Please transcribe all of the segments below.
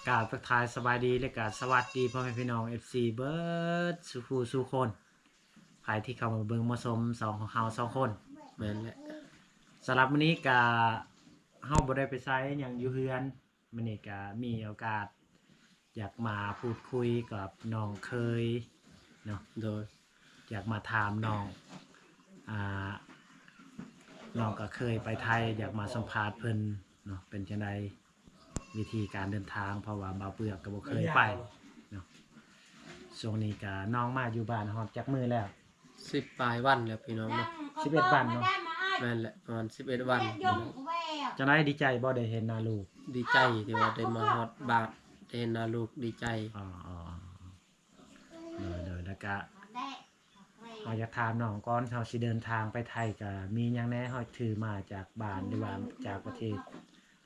กราบทักทายสบายดีและกราบสวัสดีพ่อแม่พี่น้อง FC เบิร์ดสุขูสู่คนใครที่เข้ามาเบิ่งมาชมสองของเฮาสองคนแม่นแหละสำหรับมื้อนี้ก็เฮาบ่ได้ไปไสหยังอยู่เฮือนมื้อนี้ก็มีโอกาสอยากมาพูดคุยกับน้องเคยเนาะโดยอยากมาถามน้องอ่าน้องก็เคยไปไทยอยากมาสัมภาษณ์เพิ่นเนาะเป็นจังไดวิธีการเดินทางเพราะว่าบ่าวเปลือกก็บ่เคยไปเนาะช่วงนี้ก็น้องมาอยู่บ้านฮอดจักมื้อแล้ว10ปลายวันแล้วพี่น้องเนาะ11วันเนาะแม่นแหละประมาณ11วันพี่น้องจังไดดีใจบ่ได้เห็นหน้าลูกดีใจที่ว่าได้มาฮอดบ้านได้เห็นหน้าลูกดีใจอ๋อๆแล้วก็เฮาอยากถามน้องก่อนเฮาสิเดินทางไปไทยก็มีหยังแหน่เฮาถือมาจากบ้านหรือว่าจากประเทศ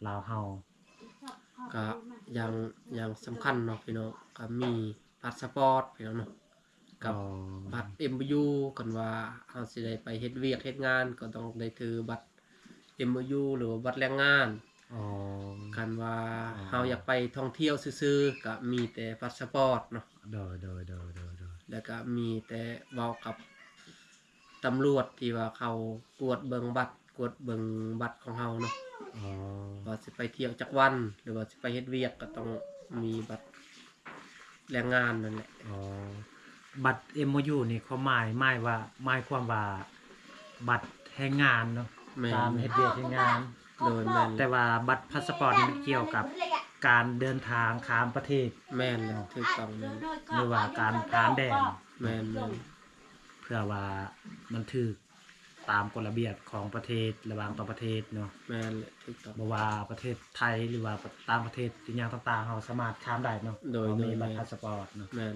ลาวเฮาก็อย่างสำคัญเนาะพี่น้องก็มีพาสปอร์ตพี่น้องเนาะกับบัตร MBU กันว่าเฮาสิได้ไปเฮ็ดเวียกเฮ็ดงานก็ต้องได้ถือบัตร MBU หรือว่าบัตรแรงงานอ๋อกันว่าเฮาอยากไปท่องเที่ยวซื่อๆก็มีแต่พาสปอร์ตเนาะโดยแล้วก็มีแต่เว้ากับตำรวจที่ว่าเขากวดเบิ่งบัตรของเฮาเนาะอ๋อว่าสิไปเที่ยวจักวันหรือว่าสิไปเฮ็ดเวียกก็ต้องมีบัตรแรงงานนั่นแหละอ๋อบัตร MOU นี่เขาหมายความว่าบัตรแรงงานเนาะแม่ตามนเฮ็ดเวียกเฮ็ดงานโดยแม่นแต่ว่าบัตรพาสปอร์ตนี่มันเกี่ยวกับการเดินทางข้ามประเทศแม่นแล้วถูกต้องแม่นหรือว่าการผ่านแดนแม่นเพื่อว่ามันถูกตามกฎระเบียบของประเทศระหว่างต่อประเทศเนาะแม่นแหละถูกต้องบ่ว่าประเทศไทยหรือว่าต่างประเทศที่อย่างต่างๆเราสามารถข้ามได้เนาะโดยมีบัตรพาสปอร์ตเนาะแม่น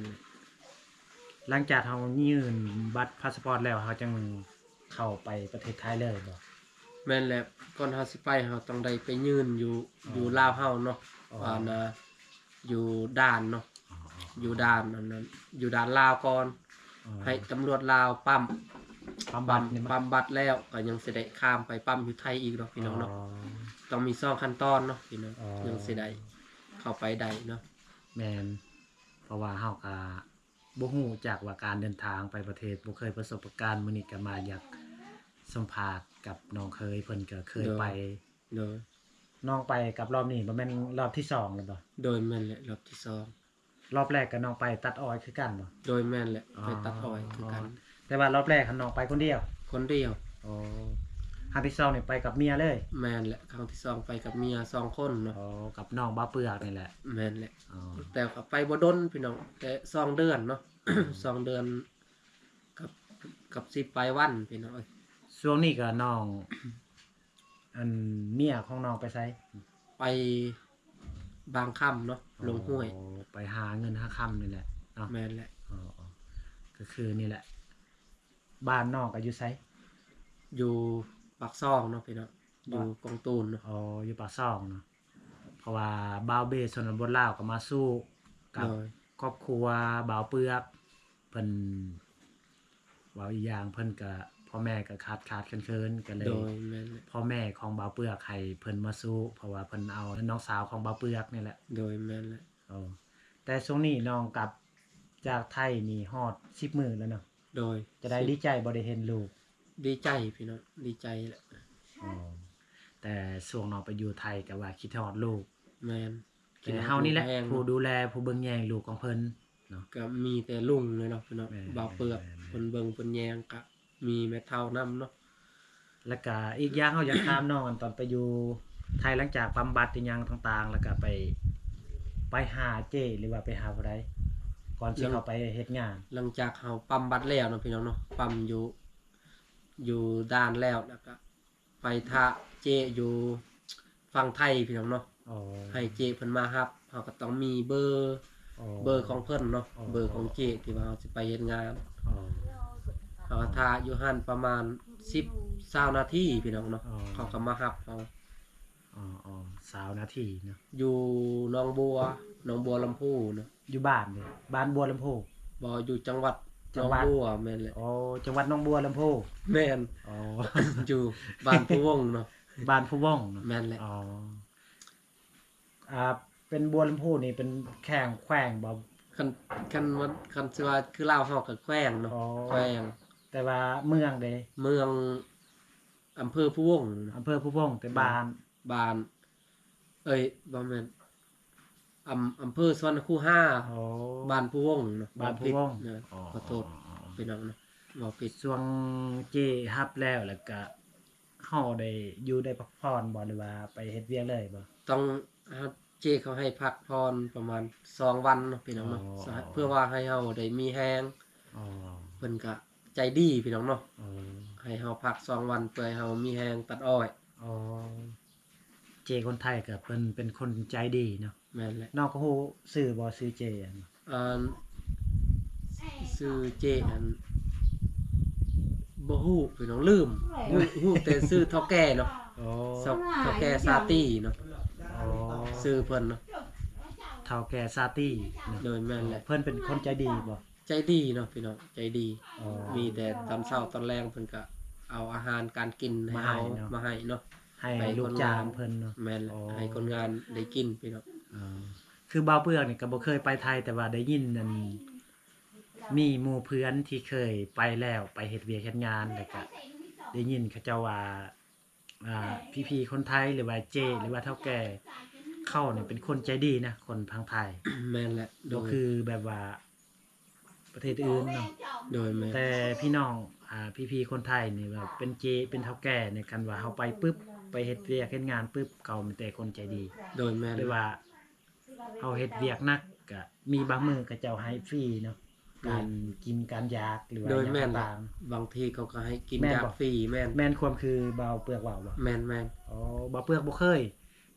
หลังจากเรายื่นบัตรพาสปอร์ตแล้วเราจึงเข้าไปประเทศไทยเลยบ่แม่นแหละก่อนเฮาสิไปเฮาต้องได้ไปยื่นอยู่ลาวเฮาเนาะว่านะอยู่ด่านเนาะอยู่ด่านอันนั้นอยู่ด่านลาวก่อนให้ตำรวจลาวปั๊มบัตรนี่ปั๊มบัตรแล้วก็ยังสิได้ข้ามไปปั๊มอยู่ไทยอีกเนาะพี่น้องเนาะต้องมี2ขั้นตอนเนาะพี่น้องยังสิได้เข้าไปได้เนาะแม่นเพราะว่าเฮาก็บ่ฮู้จักว่าการเดินทางไปประเทศบ่เคยประสบการณ์มื้อนี้ก็มาอยากสัมภาษณ์กับน้องเคยเพิ่นก็เคยไปโดยน้องไปกับรอบนี้บ่แม่นรอบที่2แล้วบ่โดยแม่นแหละรอบที่2รอบแรกก็น้องไปตัดอ้อยคือกันบ่โดยแม่นแหละไปตัดอ้อยคือกันแต่ว่ารอบแรกน้องไปคนเดียวคนเดียวอ๋อครั้งที่2นี่ไปกับเมียเลยแม่นแหละครั้งที่2ไปกับเมีย2คนเนาะอ๋อกับน้องบ่าวเปลือกนี่แหละแม่นแหละอ๋อแต่ก็ไปบ่ดนพี่น้องแต่2เดือนเนาะ2เดือนกับ10ปลายวันพี่น้องช่วงนี้ก็น้องอันเมียของน้องไปไสไปบางค่ำเนาะลงห้วยไปหาเงินหาค่ำนี่แหละเนาะแม่นแหละอ๋อก็คือนี่แหละบ้านน้องก็อยู่ไสอยู่ปากซ่องเนาะพี่น้องอยู่กองตูนเนาะอ๋ออยู่ปากซ่องเนาะเพราะว่าบ่าวเบสชนบทลาวก็มาสู้กับครอบครัวบ่าวเปลือกเพิ่นเว้าอีกอย่างเพิ่นก็พ่อแม่ก็ขาดเคินๆก็เลโดยยแม่นพ่อแม่ของบ่าวเปลือกให้เพิ่นมาสู้เพราะว่าเพิ่นเอาน้องสาวของบ่าวเปลือกนี่แหละโดยแม่นแหละอ๋อแต่ช่วงนี้น้องกลับจากไทยนี่ฮอด10มื้อแล้วเนาะโดยจะได้ดีใจบ่ได้เห็นลูกดีใจพี่น้องดีใจแหละอ๋อแต่ช่วงน้องไปอยู่ไทยก็ว่าคิดฮอดลูกแม่นคิดเฮานี่แหละผู้ดูแลผู้เบิ่งแยงลูกของเพิ่นเนาะก็มีแต่ลุงเลยเนาะพี่น้องบ่าวเปลือกเพิ่นเบิ่งเพิ่นแยงก็มีแม่เฒ่านำเนาะแล้วก็อีกอย่างเฮาอยากถามน้องตอนไปอยู่ไทยหลังจากบำบัดอิหยังต่างๆแล้วก็ไปหาเจ้หรือว่าไปหาผู้ใดก่อนสิเข้าไปเฮ็ดงานหลังจากเฮาปั๊มบัตรแล้วเนาะพี่น้องเนาะปั๊มอยู่ด่านแล้วก็ไปท่าเจอยู่ฝั่งไทยพี่น้องเนาะอ๋อให้เจเพิ่นมารับเฮาก็ต้องมีเบอร์ของเพิ่นเนาะเบอร์ของเจที่ว่าเฮาสิไปเฮ็ดงานอ๋อเฮาท่าอยู่หั่นประมาณ10 20นาทีพี่น้องเนาะเขาก็มารับเฮาอ๋อ20นาทีเนาะอยู่หนองบัวลำพูเนาะอยู่บ้านนี่บ้านบัวลำพูบ่อยู่จังหวัดหนองบัวแม่นแหละอ๋อจังหวัดหนองบัวลำพูแม่นอ๋อ อยู่บ้านผู้วงเนาะบ้านผู้ว่องแม่นแหละอ๋ออ่า เป็นบัวลำพูนี่เป็นแข่งแขวงบ่ คันสิว่าคือลาวเฮาก็แขวงเนาะ อ๋อ แขวง แต่ว่าเมืองเด้ เมืองอำเภอผู้วง อำเภอผู้พงแต่บ้าน บ้านบ่แม่นอำเภอสวรรณคูหา อ๋อ บ้านผู้วงเนาะ บ้านผู้วง เนาะ อ๋อ ขอโทษพี่น้องเนาะบ่ผิด ช่วงเจฮับแล้วก็เฮาได้อยู่ได้พักผ่อนบ่หรือว่าไปเฮ็ดเวียกเลยบ่ ต้องเจเขาให้พักพรประมาณ2วันเนาะพี่น้องเนาะ อ๋อ เพื่อว่าให้เฮาได้มีแรง อ๋อ เพิ่นก็ใจดีพี่น้องเนาะ อ๋อ ให้เฮาพัก2วันเพื่อให้เฮามีแรงตัดอ้อย อ๋อเจคนไทยก็เพิ่นเป็นคนใจดีเนาะ แม่นแหละ น้องก็ฮู้ชื่อบ่ชื่อเจอัน อ่าชื่อเจอันบ่ฮู้พี่น้องลืมฮู้แต่ชื่อเฒ่าแก่เนาะ อ๋อ เฒ่าแก่ซาตี้เนาะ อ๋อ ชื่อเพิ่นเนาะ เฒ่าแก่ซาตี้เนาะ โดยแม่นแหละ เพิ่นเป็นคนใจดีบ่ ใจดีเนาะพี่น้องใจดี อ๋อ มีแต่ตอนเช้าตอนแลงเพิ่นก็เอาอาหารการกินให้เฮามาให้เนาะ ให้ ไป ลู ค ก น จ้าง งาน เพิ่นเนาะ แม่นแหละ อ๋อ ให้คนงานได้กินพี่น้อง อ๋อคือบ่าวเปื้อกนี่ก็บ่เคยไปไทยแต่ว่าได้ยินนั่นมีหมู่เพื่อนที่เคยไปแล้วไปเฮ็ดเวียกเฮ็ดงานแล้วก็ได้ยินเขาเจ้าว่าพี่ๆคนไทยหรือว่าเจหรือว่าเฒ่าแก่เขานี่เป็นคนใจดีนะคนพังไทย แม่นแหละโด บ่ ย คือแบบว่าประเทศอื่นเนาะ โดยแม่น แต่พี่น้องพี่ๆคนไทยนี่แบบเป็นเจเป็นเฒ่าแก่ในกันว่าเฮาไปปึ๊บไปเฮ็ดเวียกเฮ็ดงานปึ๊บเขามีแต่คนใจดี โดยแม่น หรือว่าเฮาเฮ็ดเวียกหนักก็มีบางมื้อก็เจ้าให้ฟรีเนาะการกินการยากหรือว่า โดย หยัง แม่น ต่าง บางทีเขาก็ให้กิน แม่น ยา บ่ ฟรีแม่น ๆแม่นความคือเบาเปลือกว่าวบ่ แม่นแม่น อ๋อเบาเปลือกบ่เคย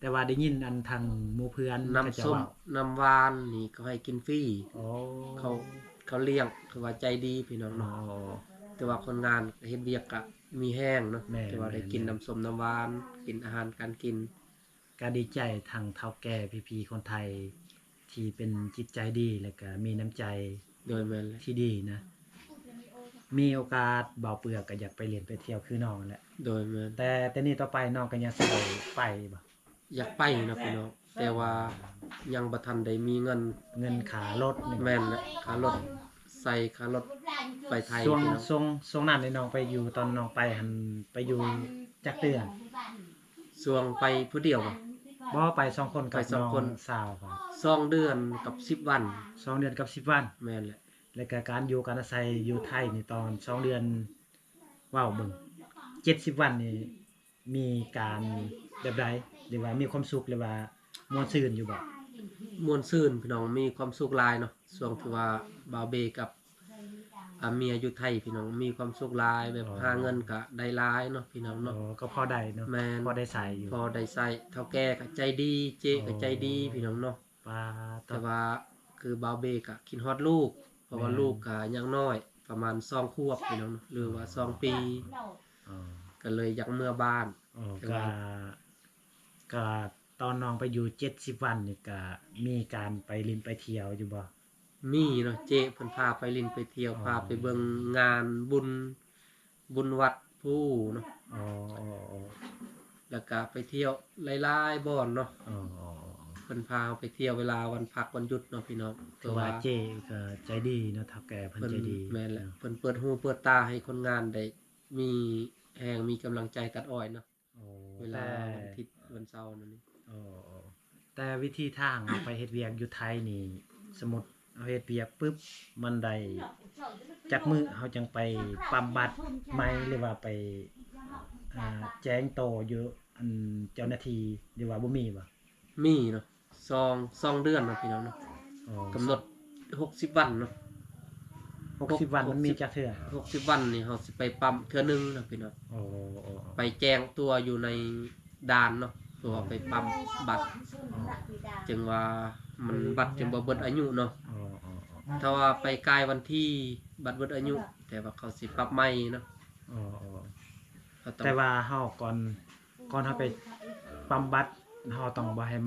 แต่ว่าได้ยินอันทางหมู่เพื่อน น้ำ เขาเจ้า ส้ม เว้า น้ำหวานนี่เขาให้กินฟรี อ๋อ เขาเลี้ยงคือว่าใจดีพี่น้อง อ๋อ เนาะแต่ว่าคนงานเฮ็ดเวียกก็มีแห้งเนาะ แม่น แต่ว่าได้กิน แม่น น้ำส้มน้ำหวานกินอาหารการกิน ก็ดีใจทางเฒ่าแก่พี่ๆคนไทย ที่เป็นจิตใจดีแล้วก็มีน้ำใจ โดยแม่นแหละ ที่ดีนะ มีโอกาสเบาเปลือกก็อยากไปเรียนไปเที่ยวคือน้องแหละ โดยแม่น แต่นี่ต่อไปน้องก็ยังสิได้ไปบ่ อยากไปเนาะพี่น้องแต่ว่ายังบ่ทันได้มีเงิน เงินขารถนี่ แม่นแหละค่ารถใส่ค่ารถไปไทย ช่วง พี่น้อง ช่วงนั้นนี่น้องไปอยู่ตอนน้องไปหันไปอยู่จักเดือน ช่วงไปผู้เดียวบ่ บ่ไป2คนกับ ไปสอง น้อง คน สาวครับ 2เดือนกับ10วัน 2เดือนกับ10วัน แม่นแหละ แล้วก็การอยู่การอาศัยอยู่ไทยนี่ตอน2เดือนว้าวเบิ่ง70วันนี่มีการแบบใดหรือว่ามีความสุขหรือว่าม่วนซื่นอยู่บ่ ม่วนซื่นพี่น้องมีความสุขหลายเนาะช่วงที่ว่าบาวเบกับเมียอยู่ไทยพี่น้องมีความสุขหลายแบบหาเงินก็ได้หลายเนาะพี่น้อง อ๋ เนาะ อก็พอได้เนาะ แม่น พอได้ใส่อยู่ พอได้ใส่เฒ่าแก่ก็ใจดีเจ๊ก็ใจดีพี่น้องเนาะ ปลาต แต่ว่าคือบาวเบก็คิดฮอดลูกเพราะว่าลูกก็ยังน้อยประมาณ2ขวบพี่น้องเนาะหรือว่า2 ปี อ๋อ ก็เลยอยากเมื่อบ้าน อ๋อก็ตอนน้องไปอยู่70วันนี่ก็มีการไปลินไปเที่ยวอยู่บ่ มีเนาะเจ๊เพิ่นพาไปลินไปเที่ยว อ๋อ พาไปเบิ่งงานบุญวัดผู้เนาะ อ๋ออ๋ออ๋อ แล้วก็ไปเที่ยวหลายๆบ่อนเนาะ อ๋ออ๋อ เพิ่นพาเราไปเที่ยวเวลาวันพักวันหยุดเนาะพี่น้อง ถือว่าเจ๊ก็ใจดีเนาะเฒ่าแก่เพิ่น เพิ่น ใจดี แม่นแหละเพิ่นเปิดหูเปิดตาให้คนงานได้มีแรงมีกำลังใจตัดอ้อยเนาะ โอ้ เวลา แต่ วันอาทิตย์วันเสาร์นั่นนี่ อ๋ออ๋อแต่วิธีทางเอาไปเฮ็ดเวียกอยู่ไทยนี่ สมมุติเอาเฮ็ดเวียกปึ๊บมันได้จักมื้อเฮาจังไปปั๊มบัตรใหม่หรือว่าไปแจ้งโตอยู่อันเจ้าหน้าที่หรือว่าบ่มีบ่ มีเนาะ2เดือนเนาะพี่น้องเนาะ อ๋อก ำหนด60วันเนาะ 60วันมันมีจักเทื่อ 60วันนี่เฮาสิไปปั๊มเทื่อหนึงเนาะพี่น้อง โอ้โอ้ ไปแจ้งตัวอยู่ในด่านเนาะเพื่อว่าไปปั๊มบัตรจึงว่ามันบัตรจึงบ่เบิดอายุเนาะ อ๋ออ๋ออ๋อ ถ้าว่าไปกายวันที่บัตรเบิดอายุ แต่ว่าเขาสิปรับใหม่เนาะ อ๋ออ๋อ เขาต้อง แต่ว่าเฮาก่อนเฮาไปปั๊มบัตรเฮาต้องบ่ให้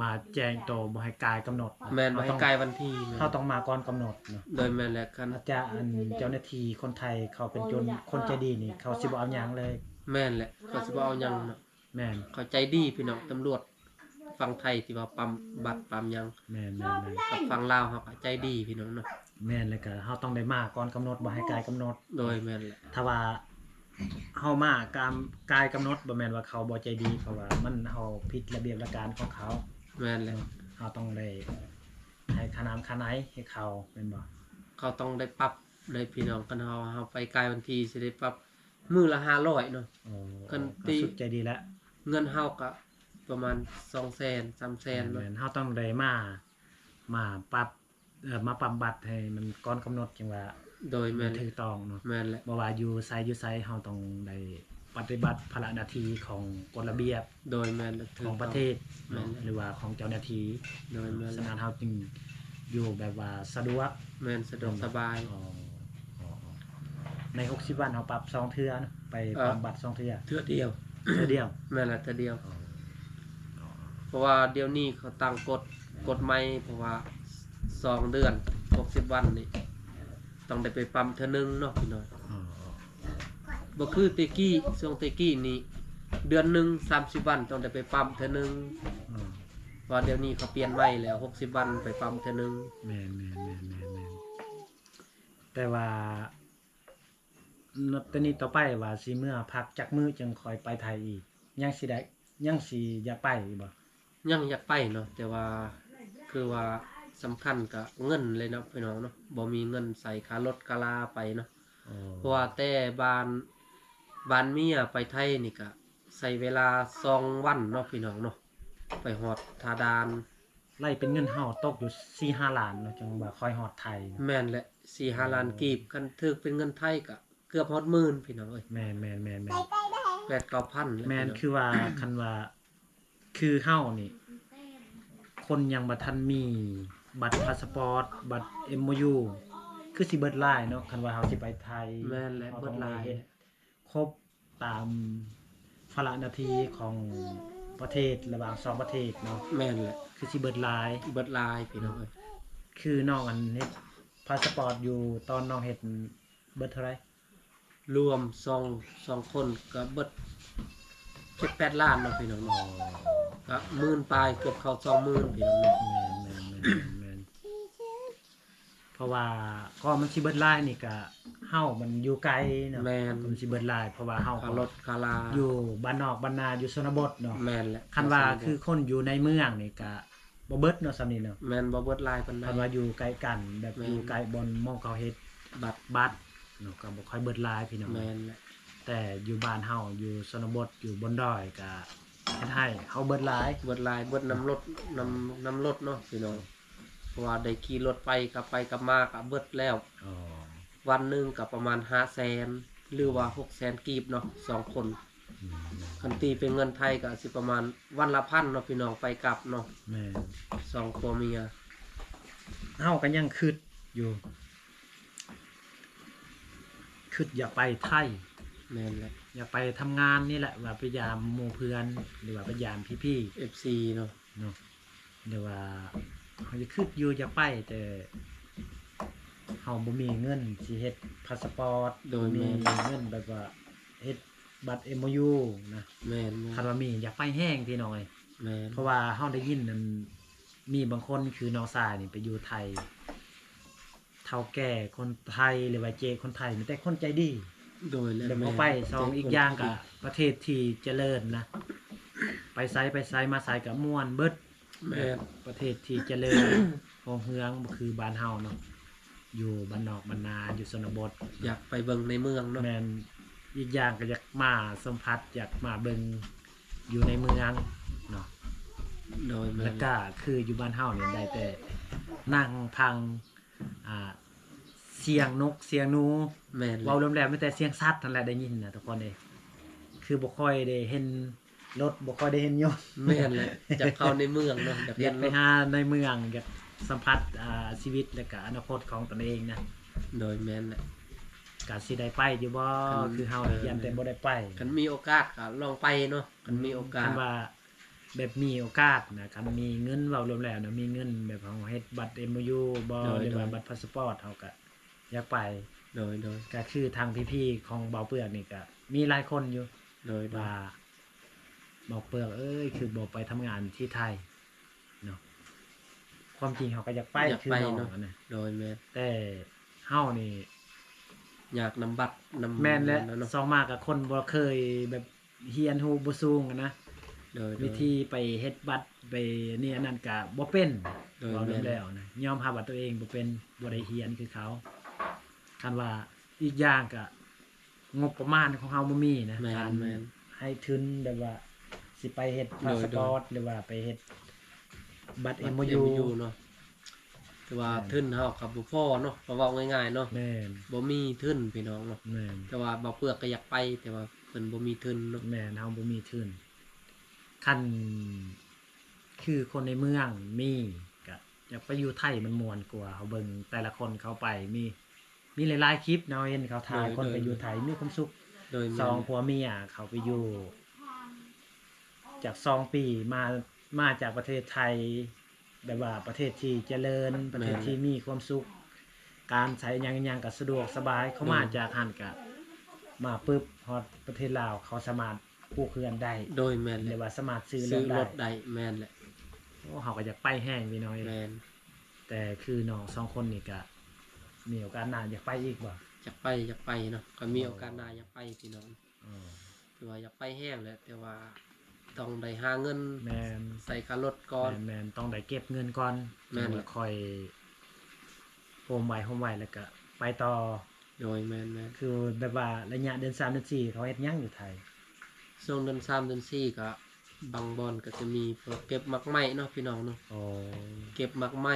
มาแจ้งโตบ่ให้กายกำหนด แม่นว่าให้กายวันที่แม่น เฮาต้องมาก่อนกำหนดเนาะ โดยแม่นแหละคัน อาจารย์เจ้าหน้าที่คนไทยเขาเป็นคนใจดีนี่ เขาสิบ่เอาหยังเลย แม่นแหละเขาสิบ่เอาหยังเนาะ แม่น เขาใจดีพี่น้องตำรวจ ฝั่งไทยที่ว่าปั๊มบัตรปั๊มหยัง แม่นๆ กับฝั่งลาวเฮาก็ใจดีพี่น้องเนาะ ๆแม่นแล้วก็เฮาต้องได้มาก่อนกำหนดบ่ให้กายกำหนด โดยแม่นแหละ ถ้าว่าเฮามากายกำหนดบ่แม่นว่าเขาบ่ใจดีเพราะว่ามันเฮาผิดระเบียบระการของเขา แม่นแหละ เฮาต้องได้ให้ค่าน้ำค่าไหนให้เขาแม่นบ่ เขาต้องได้ปรับเลยพี่น้องกันเฮาไปไกลวันที่สิได้ปรับมื้อละ500เนาะ อ๋อ กัน ก็ ตี สุดใจดีแล้ว เงินเฮาก็ประมาณ 200,000 300,000 แม่ เนาะ นเฮาต้องได้มาปรับมาปรับบัตรให้มันก่อนกำหนดจังว่า โดยแม่น ถูกต้องเนาะ แม่นแหละ บ่ว่าอยู่ไสเฮาต้องได้ปฏิบัติภาระหน้าที่ของกฎระเบียบ โดยแม่นแหละ ของประเทศ แม่น หรือว่าของเจ้าหน้าที่ โดยแม่น ฉะนั้นเฮาจึงอยู่แบบว่าสะดวก แม่นสะดวกสบาย อ๋อใน60วันเฮาปรับ2เทื่อนะไปปรับบัตร2เทื่อ เทื่อเดียว เทื่อเดียว แม่นแหละเทื่อเดียว เพราะว่าเดี๋ยวนี้เขาตั้งกฎใหม่เพราะว่า2เดือน60วันนี่ต้องได้ไปปั๊มเทื่อนึงเนาะพี่น้อง อ๋อ บ่คือแตะกี้ช่วงแตะกี้นี่เดือนหนึง30วันต้องได้ไปปั๊มเทื่อนึง อ๋อ เพราะเดี๋ยวนี้เขาเปลี่ยนใหม่แล้ว60วันไปปั๊มเทื่อนึง แม่นแต่ว่าตอนนี้ต่อไปว่าสิเมื่อพักจักมื้อจึงค่อยไปไทยอีกยังสิได้ยังสิอยากไปอีกบ่ ยังอยากไปเนาะแต่ว่าคือว่าสำคัญก็เงินเลยเนาะพี่น้องเนาะบ่มีเงินใส่ค่ารถค่าลาไปเนาะ อ๋อ เพราะว่าแต่บ้านเมียไปไทยนี่ก็ใช้เวลา2วันเนาะพี่น้องเนาะไปฮอดทาดาน ไล่เป็นเงินเฮาตกอยู่ 4-5 ล้านเนาะจังว่าค่อยฮอดไทย แม่นแหละ 4-5 ล้านกีบกันถึกเป็นเงินไทยก็เกือบฮอดหมื่นพี่น้องเอ้ย แม่น 8-9,000แล้ว แม่น พี่น้อง คือว่าคันว่าคือเฮานี่ คนยังบ่ทันมีบัตรพาสปอร์ตบัตร MOU คือสิเบิดหลายเนาะคันว่าเฮาสิไปไทย แม่นแหละ เฮา เบิ ต้อ ด ง หลาย เฮ็ดครบตามภาระหน้าที่ของประเทศระหว่าง2ประเทศเนาะ แม่นแหละ คือสิเบิดหลาย เบิดหลายพี่น้องเอ้ย คือน้องอันเฮ็ดพาสปอร์ตอยู่ตอนน้องเฮ็ดเบิดเท่าไหร่ รวม2คนก็เบิด7-8 ล้านเนาะพี่น้องเนาะก็หมื่นปลายเกือบเข้า20,000พี่น้องเนาะ แม่นเพราะว่าก็มันสิเบิดหลายนี่ก็เฮามันอยู่ไกลเนาะ แม่น มันสิเบิดหลายเพราะว่าเฮา ค่า ก็ รถค่าลา อยู่บ้านนอกบ้านนาอยู่ชนบทเนาะ แม่นแหละ คันว่าคือคนอยู่ในเมืองนี่ก็บ่เบิดเนาะซำนี้เนาะ แม่นบ่เบิดหลายปานใด คันว่าอยู่ไกลกันแบบ แม่น อยู่ไกลบนหมองเขาเฮ็ด บัตรเนาะก็บ่ค่อยเบิดหลายพี่น้อง แม่นแหละ แต่อยู่บ้านเฮาอยู่ชนบทอยู่บนดอยก็เฮ็ดให้เฮาเบิดหลาย เบิดหลายเบิดน้ำรถน้ำรถเนาะพี่น้องเพราะว่าได้ขี่รถไปกลับมาก็เบิดแล้ว อ๋อ วันหนึงก็ประมาณ500,000หรือว่า600,000กีบเนาะ2คน อืม คันตีเป็นเงินไทยก็สิประมาณวันละ1,000เนาะพี่น้องไปกลับเนาะ แม่น 2ผัวเมีย เฮาก็ยังคิดอยู่คิดอยากไปไทย แม่นแหละ อยากไปทำงานนี่แหละว่าไปยามหมู่เพื่อนหรือว่าไปยามพี่ FC เนาะ ๆเนาะเดี๋ยวว่าเฮาจะคิดอยู่อยากไปแต่เฮาบ่มีเงินสิเฮ็ดพาสปอร์ต โดย มี แม่น เงินแบบว่าเฮ็ดบัตร MOU นะ แม่น คันว่ามีอยากไปแห้งพี่น้อย แม่น เพราะว่าเฮาได้ยินนั่นมีบางคนคือน้องชายนี่ไปอยู่ไทยเฒ่าแก่คนไทยหรือว่าเจคนไทยมีแต่คนใจดี โดยและ แล้ว แม่ พอน ไปสองอีกอย่างก็ประเทศที่เจริญนะ ไปไสมาไสก็ม่วนเบิด แม่น ประเทศที่เจริญ พองเฮืองบ่คือบ้านเฮาเนาะอยู่บ้านนอกบ้านนาอยู่ชนบท อยากไปเบิ่งในเมืองเนาะ แม่นอีกอย่างก็อยากมาสัมผัสอยากมาเบิ่งอยู่ในเมืองเนาะ โดยแม่ แล้ว น ก็คืออยู่บ้านเฮานี่ได้แต่นั่งพังเสียงนกเสียงหนู แม่น เว้าแหลมๆมีแต่เสียงสัตว์นั่นแหละได้ยินนะทุกคนเอ้ยคือบ่ค่อยได้เห็นรถบ่ค่อยได้เห็นยนต์ แม่นแหละอยากเข้าในเมืองเนาะอยาก อ เห็ ยาน กไป รถ หาในเมืองอยากสัมผัสชีวิตและก็อนาคตของตนเองนะ โดยแม่นแหละ ก็สิได้ไปอยู่บ่ คัน คือเฮาได้ยันแต่บ่ได้ไป คันมีโอกาสก็ลองไปเนาะคันมีโอกาส คันว่าแบบมีโอกาสนะคันมีเงินเว้ารวมแล้วนะมีเงินแบบเฮาเฮ็ดบัตร MOU บ่หรือว่าบัตรพาสปอร์ตเฮาก็อยากไป โดย ก็คือทางพี่ๆของเบาเปลือกนี่ก็มีหลายคนอยู่ โดย ว่า บอกเปลือกคือบ่ไปทำงานที่ไทยเนาะความจริงเขาก็อยากไป อยาก คือ ไป น้อง เนาะ อะนะ โดยแม่น แต่เฮานี่ อยากนำบัตรนำ แม่นและ เนาะ ซองมากกับคนบ่เคยแบบเฮียนฮู้บ่สูงอะนะ โดย วิธีไปเฮ็ดบัตรไปนี่อันนั้นก็บ่เป็น โดย เว้า แม่น แล้วนะยอมรับว่าตัวเองบ่เป็นบ่ได้เรียนคือเขาคันว่าอีกอย่างก็งบประมาณของเฮาบ่มีนะ แม่ การ นแม่น ให้ทุนแบบว่าสิไปเฮ็ด โด พาย สปอร์ตหรือว่าไปเฮ็ดบัตร MOU เนาะแต่ว่า แม่น ทุนเฮากับบ่พอเนาะเพราะว่าง่ายๆเนาะ แม่น บ่มีทุนพี่น้องเนาะ แม่น แต่ว่าบ่เปลือกก็อยากไปแต่ว่าเพิ่นบ่มีทุนเนาะ แม่นเฮาบ่มีทุนคันคือคนในเมืองมีก็อยากไปอยู่ไทยมันม่วนกว่าเฮาเบิ่งแต่ละคนเขาไปมีหลายๆคลิปเนาะเห็นเขาถ่ายคนไปอยู่ไทยมีความสุข โดย ส แม่ อง น ผัวเมียเขาไปอยู่ จาก2 ปีมาจากประเทศไทย แบบว่าประเทศที่เจริญประเทศที่มีความสุข การใช้หยังก็สะดวกสบายเขามาจากหันก็มาปึ๊บฮอดประเทศลาวเขาสามารถปลูกเรือนได้ โดยแม่น ห แห รื ละ อว่าสามารถซื้อ ซื้อร ร ถ ถได้ ได้แม่นแหละ โอ้เขาก็อยากไปแห้งพี่น้อย แม่น แต่คือน้องสองคนนี่ก็มีโอกาสหน้าอยากไปอีกบ่ อยากไปเนาะก็มีโอกาสหน้าอยากไปพี่น้อง อ๋อ คือว่าอยากไปแห้งแหละแต่ว่าต้องได้หาเงิน แม่น ใส่ค่ารถก่อน แม่นต้องได้เก็บเงินก่อน แม่น แล้วค่อยโฮมไว้แล้วก็ไปต่อ โดยแม่น คือแบบว่าระยะเดือน3เดือน4เขาเฮ็ดหยังอยู่ไทย ช่วงเดือน3เดือน4ก็บางบอนก็จะมีพวกเก็บมักไม้เนาะพี่น้องเนาะ อ๋อ เก็บมักไม้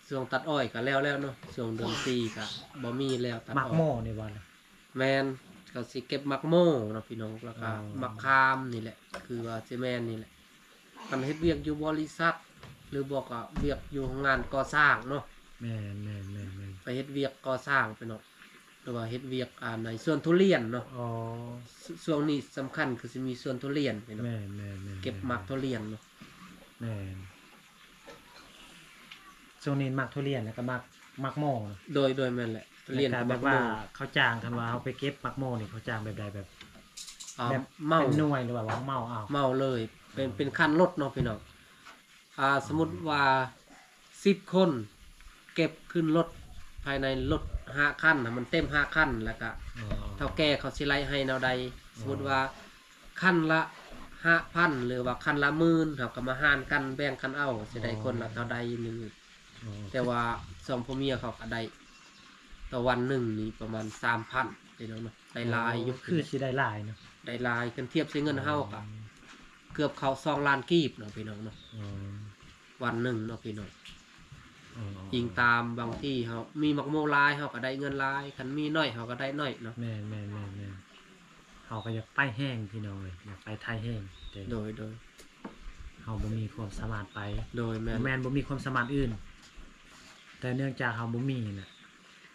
ช่วงตัดอ้อยก็แล้วเนาะช่วงเดือน4ก็บ่มีแล้วตัด มัก อ้อย โม่นี่บ่ล่ะ แม่นก็สิเก็บมักโม่เนาะพี่น้องแล้วก็ อ๋อ มักคามนี่แหละ คือว่าสิแม่นนี่แหละมันเฮ็ดเวียกอยู่บริษัท หรือบอกว่าเวียกอยู่งานก่อสร้างเนาะ แม่น ไปเฮ็ดเวียกก่อสร้างไปเนาะหรือว่าเฮ็ดเวียกในสวนทุเรียนเนาะ อ๋อ ช่วงนี้สำคัญคือสิมีสวนทุเรียนไปเนาะ แม่น เก็บมักทุเรียนเนาะ แม่นช่วงนี้มักทุเรียนแล้วก็มักโม่นะ โดยแม่นแหละทุเรียน แล้วก็ กับ แบ มัก บว่า โม่ เขาจ้างกันว่าเขาไปเก็บมักโม่นี่เขาจ้างแบบใดแบบ แบบ เมา เป็นหน่วยหรือว่าเมาเอา เมาเลยเป็นคันรถเนาะพี่น้องสมมุติว่า10คนเก็บขึ้นรถภายในรถ5คันน่ะมันเต็ม5คันแล้วก็ อ๋อ เท่าแก่เขาสิไล่ให้แนวใดสมมุติว่าคันละ 5,000 หรือว่าคันละ10,000เขาก็มาหารกันแบ่งกันเอาสิได้คนละเท่าใดนึง อ๋อ แต่ว่าสองพ่อเมียเขาก็ได้ต่อวันหนึ่งนี่ประมาณ 3,000พี่น้องเนาะได้หลายอยู่ คือสิได้หลายเนาะ ได้หลายกันเทียบใช้เงินเฮาก็เกือบเข้า2ล้านกีบเนาะพี่น้องเนาะ อ๋อ วันหนึ่งเนาะพี่น้อง อ๋อ ยิงตามบางที่เฮามีมักโมลายเฮาก็ได้เงินหลายคันมีน้อยเฮาก็ได้น้อยเนาะ แม่นเขาก็อยากไปแห้งพี่น้องเลยอยากไปไทยแห้งแต่ โดย เขาบ่มีความสามารถไป โดยแม่น แม่นบ่มีความสามารถอื่น แต่เนื่องจากเขาบ่มีน่ะ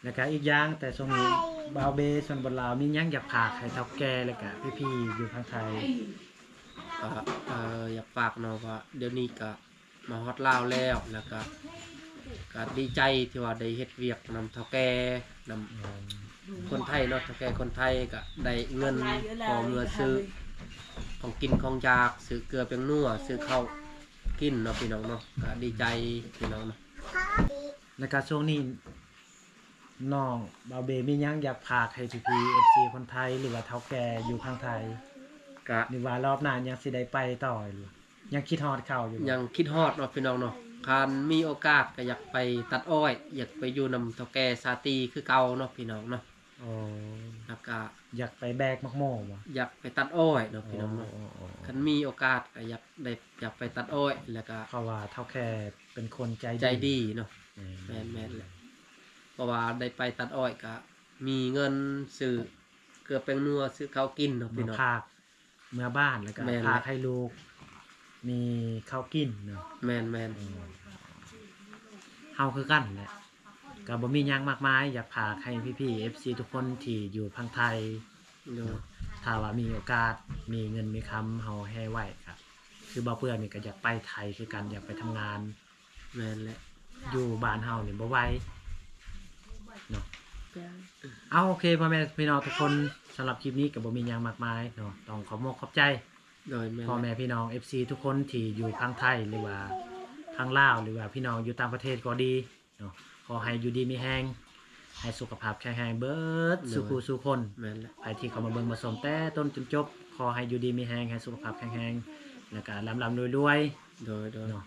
แล้วก็อีกอย่างแต่ช่วงนี้บาวเบส่วนบนลาวมีหยังอยากฝากให้เฒ่าแก่แล้วก็พี่ๆอยู่ทางไทย ก็อยากฝากเนาะว่าเดี๋ยวนี้ก็มาฮอดลาวแล้วก็ดีใจที่ว่าได้เฮ็ดเวียกนำเฒ่าแก่นำ คนไทยเนาะถ้าแก่คนไทยก็ได้เงินพอเมื่อซื้อของกินของอยากซื้อเกลือเป็นนัวซื้อข้าวกินเนาะพี่น้องเนาะก็ดีใจพี่น้องเนาะ แล้วก็ช่วงนี้น้องบาวเบมีหยังอยากฝากให้พี่ๆ FC คนไทยหรือว่าเฒ่าแก่อยู่ทางไทย ก็ หรือว่ารอบหน้ายังสิได้ไปต่อหรือยังคิดฮอดเขาอยู่บ่ ยังคิดฮอดเนาะพี่น้องเนาะคันมีโอกาสก็อยากไปตัดอ้อย อยากไปอยู่นำเฒ่าแก่ซาตีคือเก่าเนาะพี่น้องเนาะ อ๋อ แล้วก็ อยากไปแบกมักโม่บ่ อยากไปตัดอ้อยเนาะพี่น้องเนาะ อ๋อ คันมีโอกาสก็อยากไปตัดอ้อยแล้วก็ เพราะว่าเฒ่าแก่เป็นคนใจ ใจดีเนาะ แม่น แม่นแหละเพราะว่าได้ไปตัดอ้อยก็มีเงินซื้อเกลือแป้งนัวซื้อข้าวกินเนาะพี่ มา น้อง พากเมื่อบ้านแล้วก็ แม่น พากให้ลูก มีข้าวกินเนาะ แม่น เฮาคือกันแหละก็บ่มีหยังมากมายอยากพากให้พี่ๆ FC ทุกคนที่อยู่พังไทย โดย ถ้าว่ามีโอกาสมีเงินมีคำเฮาให้ไว้ครับคือบ่าวเปื้อนนี่ก็อยากไปไทยคือกันอยากไปทำงาน แม่นแหละ อยู่บ้านเฮานี่บ่ไหวเนาะเอาโอเคพ่อแม่พี่น้องทุกคนสำหรับคลิปนี้ก็บ่มีหยังมากมายเนาะต้องขอบคุณขอบใจ โดยแม่น พ่อแม่พี่น้อง FC ทุกคนที่อยู่ทางไทยหรือว่าทางลาวหรือว่าพี่น้องอยู่ต่างประเทศก็ดีเนาะขอให้อยู่ดีมีแรงให้สุขภาพแข็งแรงเบิดสุขสุคน แม่นแล้ว ใครที่เข้ามาเบิ่งมาชมแต่ต้นจนจบขอให้อยู่ดีมีแรงให้สุขภาพแข็งแรงแล้วก็ร่ำๆรวยๆ โดย เนาะ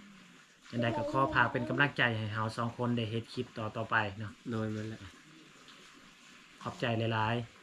จังใดก็ขอพากเป็นกำลังใจให้เฮา2คนได้เฮ็ดคลิปต่อไปเนาะ โดยแม่นแล้ว ขอบใจหลายๆ